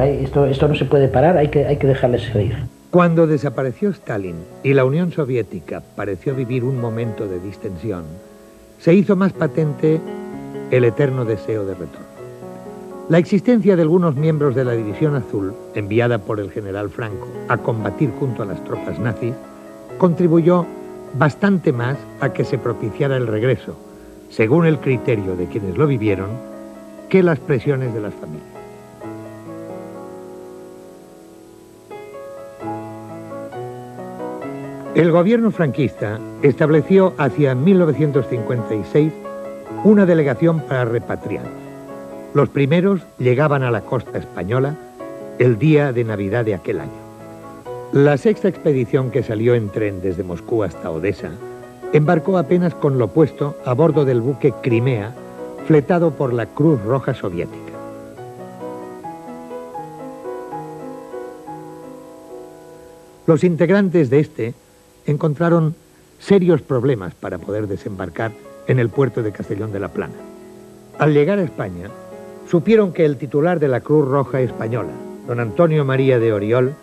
Esto no se puede parar, hay que dejarles seguir. Cuando desapareció Stalin y la Unión Soviética pareció vivir un momento de distensión, se hizo más patente el eterno deseo de retorno. La existencia de algunos miembros de la División Azul, enviada por el general Franco a combatir junto a las tropas nazis, contribuyó bastante más a que se propiciara el regreso, según el criterio de quienes lo vivieron, que las presiones de las familias. El gobierno franquista estableció hacia 1956 una delegación para repatriados. Los primeros llegaban a la costa española el día de Navidad de aquel año. La sexta expedición, que salió en tren desde Moscú hasta Odessa, embarcó apenas con lo puesto a bordo del buque Crimea, fletado por la Cruz Roja Soviética. Los integrantes de este encontraron serios problemas para poder desembarcar en el puerto de Castellón de la Plana. Al llegar a España, supieron que el titular de la Cruz Roja Española, don Antonio María de Oriol,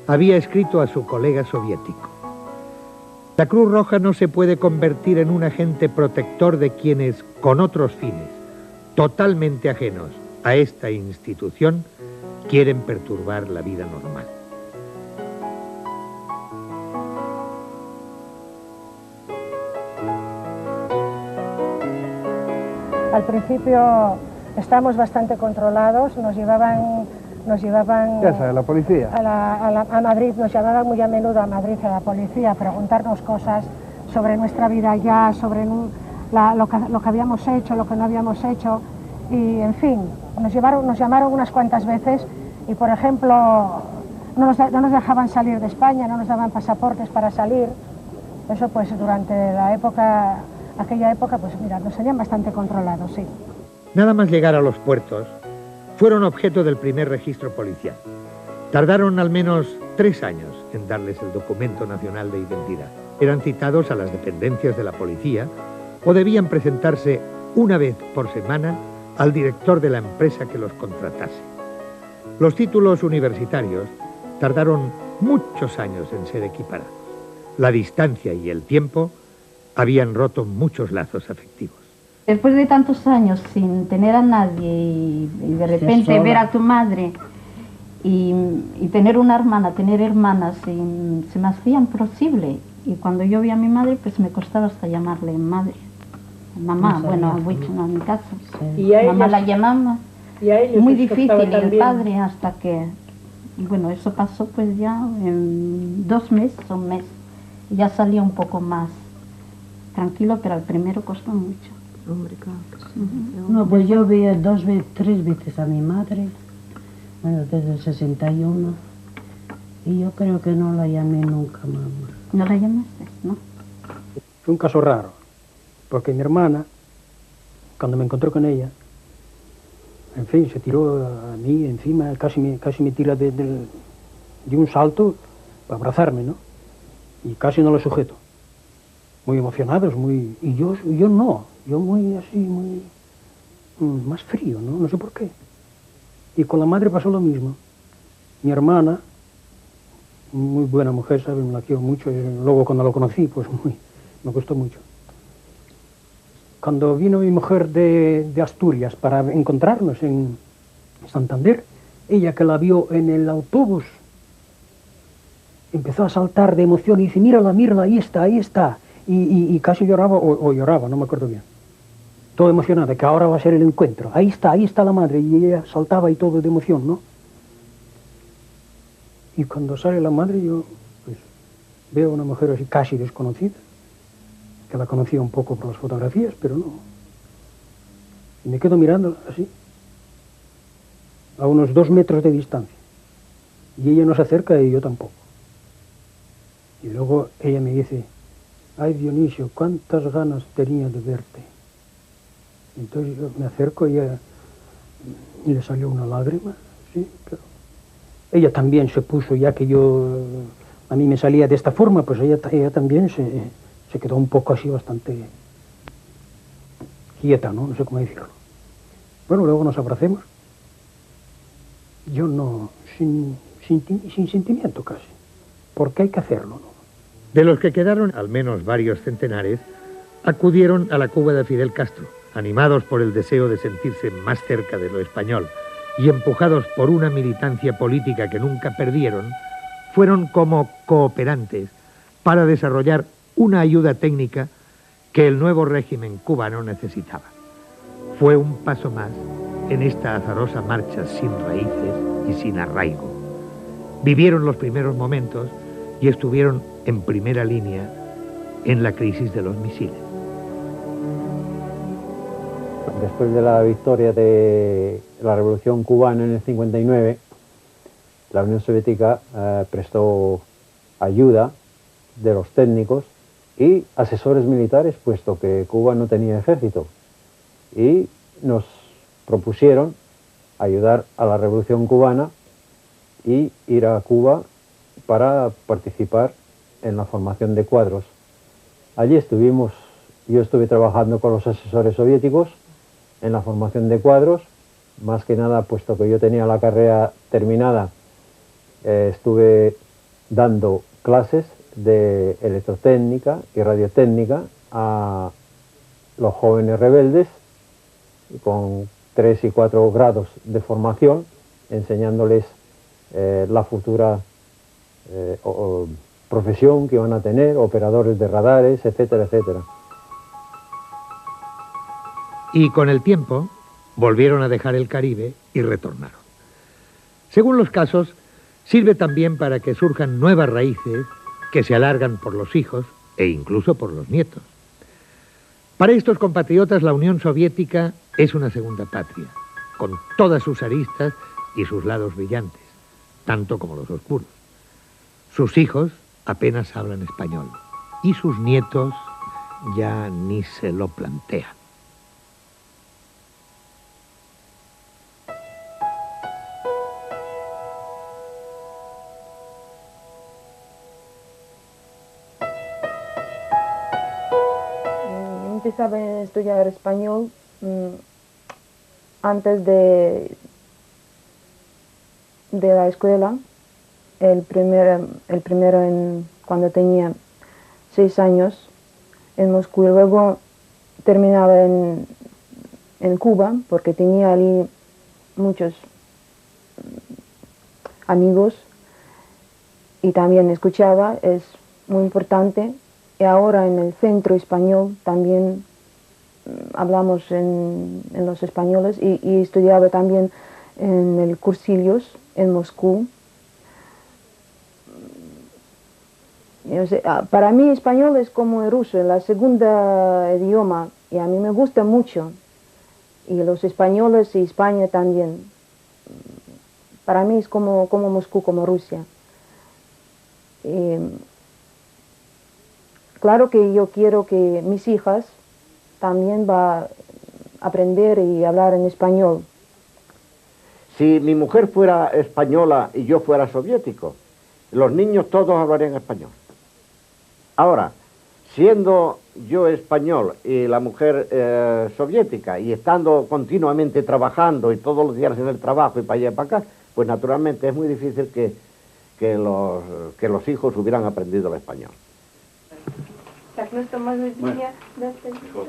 había escrito a su colega soviético: la Cruz Roja no se puede convertir en un agente protector de quienes, con otros fines, totalmente ajenos a esta institución, quieren perturbar la vida normal. Al principio estábamos bastante controlados, nos llevaban ya sabe, la policía. A Madrid, nos llamaban muy a menudo a Madrid a la policía a preguntarnos cosas sobre nuestra vida allá, sobre lo que habíamos hecho, lo que no habíamos hecho, y en fin, nos llamaron unas cuantas veces y, por ejemplo, no nos dejaban salir de España, no nos daban pasaportes para salir. Eso pues durante aquella época, pues mira, nos tenían bastante controlados, sí. Nada más llegar a los puertos, fueron objeto del primer registro policial. Tardaron al menos 3 años en darles el documento nacional de identidad. Eran citados a las dependencias de la policía o debían presentarse una vez por semana al director de la empresa que los contratase. Los títulos universitarios tardaron muchos años en ser equiparados. La distancia y el tiempo habían roto muchos lazos afectivos. Después de tantos años sin tener a nadie y de repente ver a tu madre y tener una hermana, tener hermanas, se me hacía imposible. Y cuando yo vi a mi madre, pues me costaba hasta llamarle madre. Mamá, no bueno, no, en mi casa. Sí. ¿Y a mamá la llamaba. ¿Y a ellos muy difícil, y el padre, hasta que... Bueno, eso pasó pues ya en 2 meses, un mes. Ya salía un poco más tranquilo, pero al primero costó mucho. Hombre, claro que sí. No, pues yo vi 3 veces a mi madre, bueno, desde el 61, y yo creo que no la llamé nunca, mamá. ¿No la llamaste? No. Fue un caso raro, porque mi hermana, cuando me encontré con ella, en fin, se tiró a mí encima, casi me tira de un salto para abrazarme, ¿no? Y casi no lo sujeto. Muy emocionados, y yo no, yo muy así, muy más frío, ¿no? No sé por qué. Y con la madre pasó lo mismo. Mi hermana, muy buena mujer, ¿sabes? Me la quiero mucho. Luego cuando lo conocí, pues me gustó mucho. Cuando vino mi mujer de Asturias para encontrarnos en Santander, ella, que la vio en el autobús, empezó a saltar de emoción y dice: mírala, ahí está. Y casi lloraba, o lloraba, no me acuerdo bien. Todo emocionada, que ahora va a ser el encuentro. Ahí está la madre, y ella saltaba y todo de emoción, ¿no? Y cuando sale la madre, yo pues veo a una mujer así casi desconocida, que la conocía un poco por las fotografías, pero no. Y me quedo mirándola así, a unos 2 metros de distancia. Y ella no se acerca y yo tampoco. Y luego ella me dice: ay, Dionisio, cuántas ganas tenía de verte. Entonces yo me acerco y le salió una lágrima, sí, pero ella también se puso, ya que a mí me salía de esta forma, pues ella también se quedó un poco así, bastante quieta, ¿no? No sé cómo decirlo. Bueno, luego nos abracemos Yo no, sin sentimiento casi, porque hay que hacerlo, ¿no? De los que quedaron, al menos varios centenares, acudieron a la Cuba de Fidel Castro, animados por el deseo de sentirse más cerca de lo español y empujados por una militancia política que nunca perdieron, fueron como cooperantes para desarrollar una ayuda técnica que el nuevo régimen cubano necesitaba. Fue un paso más en esta azarosa marcha sin raíces y sin arraigo. Vivieron los primeros momentos y estuvieron en primera línea en la crisis de los misiles. Después de la victoria de la Revolución Cubana en el 59, la Unión Soviética prestó ayuda de los técnicos y asesores militares, puesto que Cuba no tenía ejército, y nos propusieron ayudar a la Revolución Cubana y ir a Cuba para participar en la formación de cuadros. Allí estuvimos, yo estuve trabajando con los asesores soviéticos en la formación de cuadros, más que nada, puesto que yo tenía la carrera terminada, estuve dando clases de electrotécnica y radiotécnica a los jóvenes rebeldes con 3 y 4 grados de formación, enseñándoles la futura profesión que iban a tener, operadores de radares, etcétera, etcétera. Y con el tiempo volvieron a dejar el Caribe y retornaron. Según los casos, sirve también para que surjan nuevas raíces que se alargan por los hijos e incluso por los nietos. Para estos compatriotas, la Unión Soviética es una segunda patria, con todas sus aristas y sus lados brillantes, tanto como los oscuros. Sus hijos apenas hablan español y sus nietos ya ni se lo plantean. Empezaba a estudiar español antes de la escuela, el primero cuando tenía 6 años en Moscú, y luego terminaba en Cuba, porque tenía allí muchos amigos y también escuchaba, es muy importante. Y ahora en el centro español también hablamos en los españoles, y estudiaba también en el Cursillos en Moscú. Para mí español es como el ruso, la segunda idioma, y a mí me gusta mucho. Y los españoles y España también. Para mí es como Moscú, como Rusia. Claro que yo quiero que mis hijas también va a aprender y hablar en español. Si mi mujer fuera española y yo fuera soviético, los niños todos hablarían español. Ahora, siendo yo español y la mujer soviética, y estando continuamente trabajando y todos los días en el trabajo y para allá y para acá, pues naturalmente es muy difícil que los hijos hubieran aprendido el español.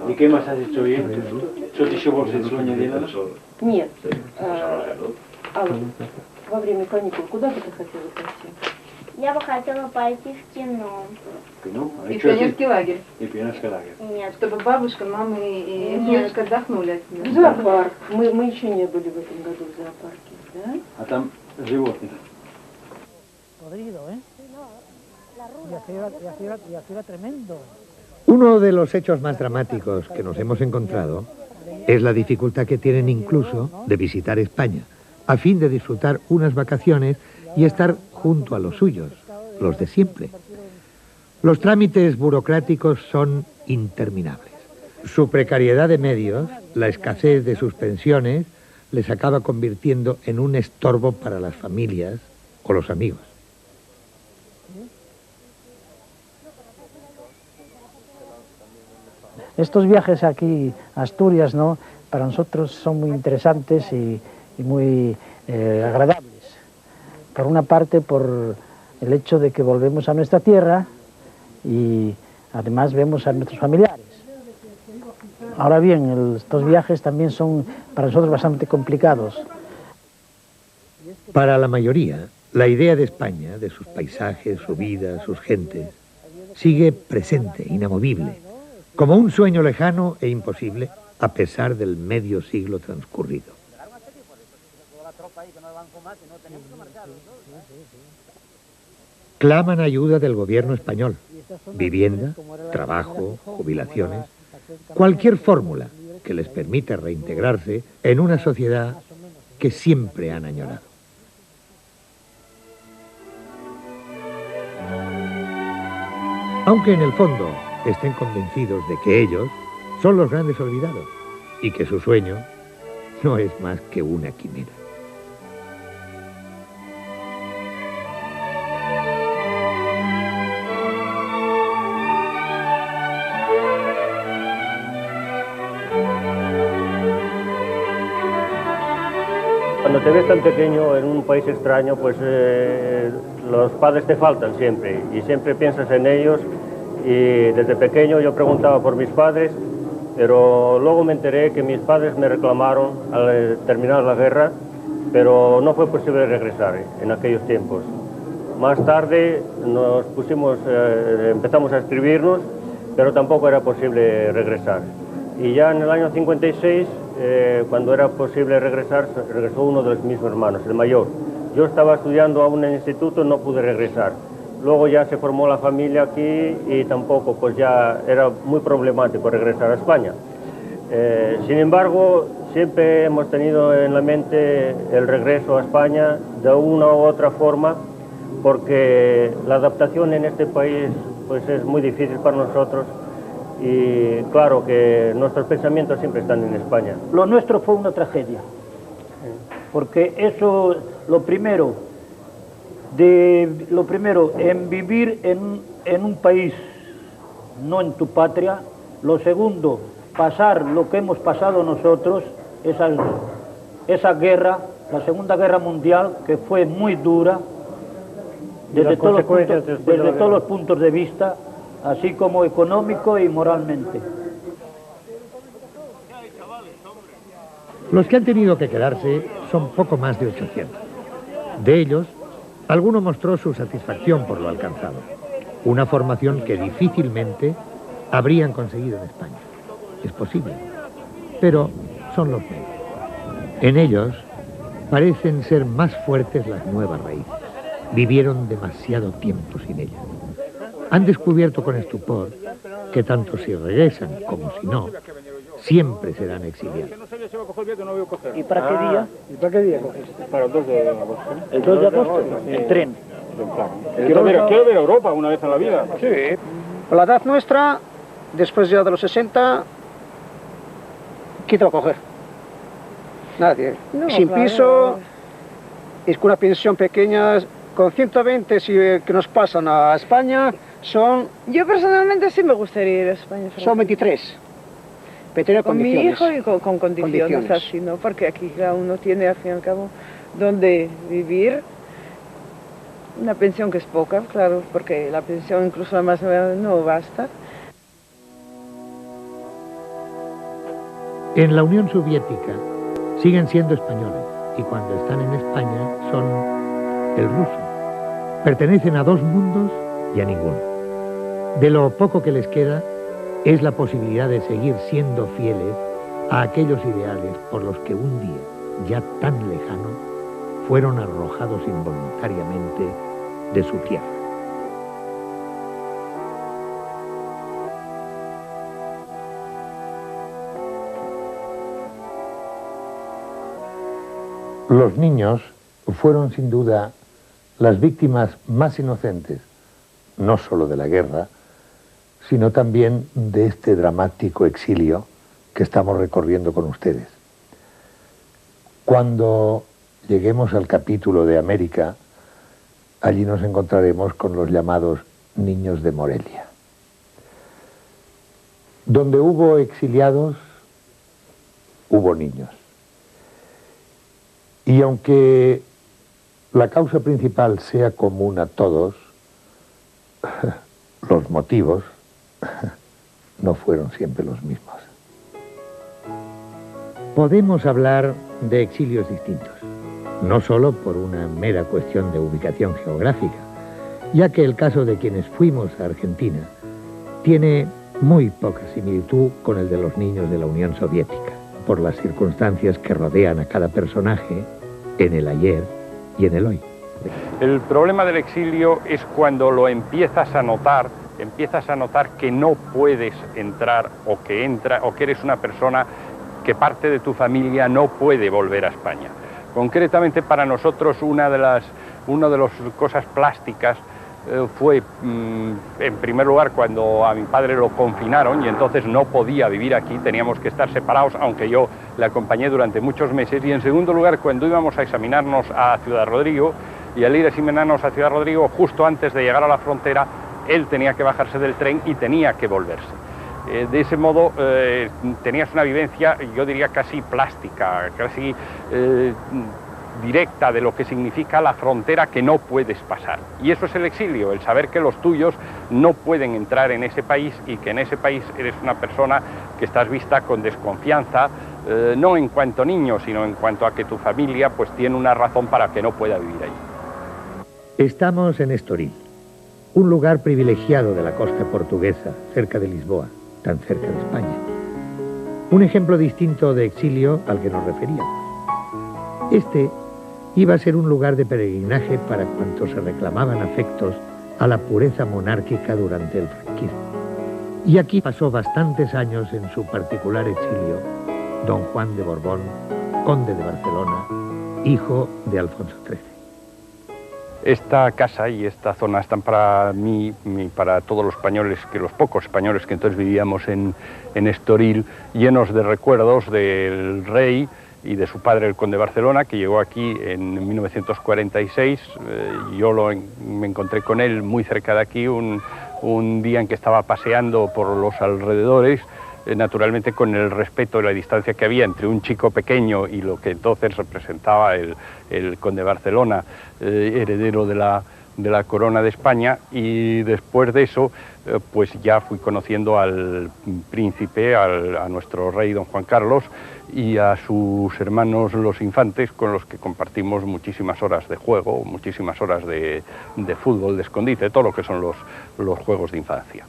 ¿Y qué más has hecho bien? ¿Что ты еще больше сегодня делала? Нет. Алла, во время каникул куда бы ты хотела пойти? Я бы хотела пойти в кино. Кино? И в пионерский лагерь? И пионерский лагерь. Нет. Чтобы бабушка, мама и дедушка отдохнули от тебя. В зоопарк. Мы еще не были в этом году в зоопарке. Да? А там животных? Podrido, ¿eh? Y aquello era tremendo. Uno de los hechos más dramáticos que nos hemos encontrado es la dificultad que tienen incluso de visitar España, a fin de disfrutar unas vacaciones y estar junto a los suyos, los de siempre. Los trámites burocráticos son interminables. Su precariedad de medios, la escasez de sus pensiones, les acaba convirtiendo en un estorbo para las familias o los amigos. Estos viajes aquí a Asturias, ¿no?, para nosotros son muy interesantes y muy agradables. Por una parte, por el hecho de que volvemos a nuestra tierra y además vemos a nuestros familiares. Ahora bien, estos viajes también son para nosotros bastante complicados. Para la mayoría, la idea de España, de sus paisajes, su vida, sus gentes, sigue presente, inamovible, como un sueño lejano e imposible, a pesar del medio siglo transcurrido. Claman ayuda del gobierno español, vivienda, trabajo, jubilaciones, cualquier fórmula que les permita reintegrarse en una sociedad que siempre han añorado. Aunque en el fondo estén convencidos de que ellos son los grandes olvidados y que su sueño no es más que una quimera. Cuando te ves tan pequeño en un país extraño, pues los padres te faltan siempre y siempre piensas en ellos. Y desde pequeño yo preguntaba por mis padres, pero luego me enteré que mis padres me reclamaron al terminar la guerra, pero no fue posible regresar en aquellos tiempos. Más tarde nos pusimos, empezamos a escribirnos, pero tampoco era posible regresar. Y ya en el año 56, cuando era posible regresar, regresó uno de mis hermanos, el mayor. Yo estaba estudiando aún en el instituto, no pude regresar. Luego ya se formó la familia aquí y tampoco, pues ya era muy problemático regresar a España. Sin embargo, siempre hemos tenido en la mente el regreso a España de una u otra forma, porque la adaptación en este país pues es muy difícil para nosotros y claro que nuestros pensamientos siempre están en España. Lo nuestro fue una tragedia, porque eso, lo primero, en vivir en un país, no en tu patria. Lo segundo, pasar lo que hemos pasado nosotros, esa guerra, la Segunda Guerra Mundial, que fue muy dura, desde todos los puntos de vista, así como económico y moralmente. Los que han tenido que quedarse son poco más de 800. De ellos, alguno mostró su satisfacción por lo alcanzado, una formación que difícilmente habrían conseguido en España. Es posible, pero son los menos. En ellos parecen ser más fuertes las nuevas raíces. Vivieron demasiado tiempo sin ellas. Han descubierto con estupor que tanto si regresan como si no, siempre serán exiliados. ¿Y para qué día? ¿Y para qué día cogiste? Para el 2 de agosto. ¿El 2 de agosto? En tren. Quiero ver Europa una vez en la vida. Sí. Por la edad nuestra, después ya de los 60, ¿quién te va a coger? Nadie. No, Sin claro. piso, y con una pensión pequeña, con 120 que nos pasan a España, son... Yo personalmente sí me gustaría ir a España. Son 23. Pero tiene con mi condiciones. hijo y con condiciones así, ¿no? Porque aquí cada uno tiene, al fin y al cabo, donde vivir. Una pensión que es poca, claro, porque la pensión incluso la más no basta. En la Unión Soviética siguen siendo españoles y cuando están en España son el ruso. Pertenecen a dos mundos y a ninguno. De lo poco que les queda es la posibilidad de seguir siendo fieles a aquellos ideales por los que un día, ya tan lejano, fueron arrojados involuntariamente de su tierra. Los niños fueron sin duda las víctimas más inocentes, no solo de la guerra, sino también de este dramático exilio que estamos recorriendo con ustedes. Cuando lleguemos al capítulo de América, allí nos encontraremos con los llamados niños de Morelia. Donde hubo exiliados, hubo niños. Y aunque la causa principal sea común a todos, los motivos no fueron siempre los mismos. Podemos hablar de exilios distintos, no solo por una mera cuestión de ubicación geográfica, ya que el caso de quienes fuimos a Argentina tiene muy poca similitud con el de los niños de la Unión Soviética, por las circunstancias que rodean a cada personaje en el ayer y en el hoy. El problema del exilio es cuando lo empiezas a notar que no puedes entrar o que eres una persona que parte de tu familia no puede volver a España. Concretamente para nosotros una de las cosas plásticas fue, en primer lugar, cuando a mi padre lo confinaron y entonces no podía vivir aquí, teníamos que estar separados, aunque yo le acompañé durante muchos meses. Y en segundo lugar, cuando íbamos a examinarnos a Ciudad Rodrigo, y al ir a examinarnos a Ciudad Rodrigo, justo antes de llegar a la frontera, él tenía que bajarse del tren y tenía que volverse. De ese modo tenías una vivencia, yo diría, casi plástica, casi directa de lo que significa la frontera que no puedes pasar. Y eso es el exilio, el saber que los tuyos no pueden entrar en ese país y que en ese país eres una persona que estás vista con desconfianza, no en cuanto niño, sino en cuanto a que tu familia pues tiene una razón para que no pueda vivir allí. Estamos en Estoril, un lugar privilegiado de la costa portuguesa, cerca de Lisboa, tan cerca de España. Un ejemplo distinto de exilio al que nos referíamos. Este iba a ser un lugar de peregrinaje para cuantos se reclamaban afectos a la pureza monárquica durante el franquismo. Y aquí pasó bastantes años en su particular exilio don Juan de Borbón, conde de Barcelona, hijo de Alfonso XIII. Esta casa y esta zona están para mí, para todos los españoles, que los pocos españoles que entonces vivíamos en Estoril, llenos de recuerdos del rey y de su padre, el conde de Barcelona, que llegó aquí en 1946. Me encontré con él muy cerca de aquí un día en que estaba paseando por los alrededores, naturalmente con el respeto y la distancia que había entre un chico pequeño y lo que entonces representaba el conde de Barcelona, heredero de la corona de España. Y después de eso pues ya fui conociendo al príncipe, a nuestro rey don Juan Carlos, y a sus hermanos los infantes, con los que compartimos muchísimas horas de juego, muchísimas horas de fútbol, de escondite, todo lo que son los juegos de infancia.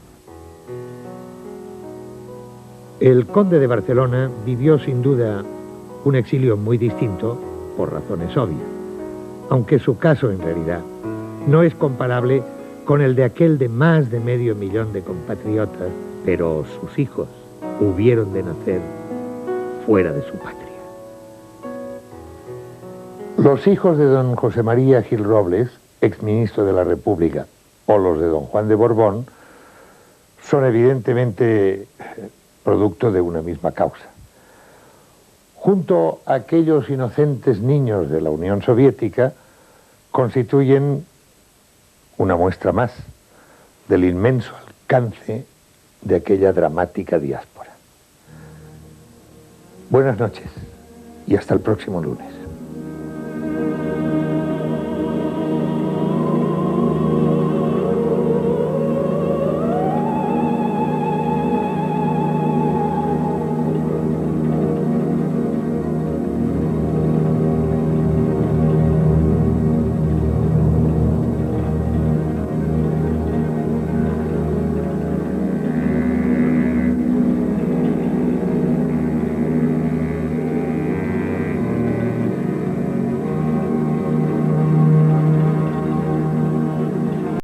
El conde de Barcelona vivió sin duda un exilio muy distinto por razones obvias, aunque su caso en realidad no es comparable con el de aquel de más de 500.000 de compatriotas, pero sus hijos hubieron de nacer fuera de su patria. Los hijos de don José María Gil Robles, exministro de la República, o los de don Juan de Borbón, son evidentemente producto de una misma causa. Junto a aquellos inocentes niños de la Unión Soviética, constituyen una muestra más del inmenso alcance de aquella dramática diáspora. Buenas noches y hasta el próximo lunes.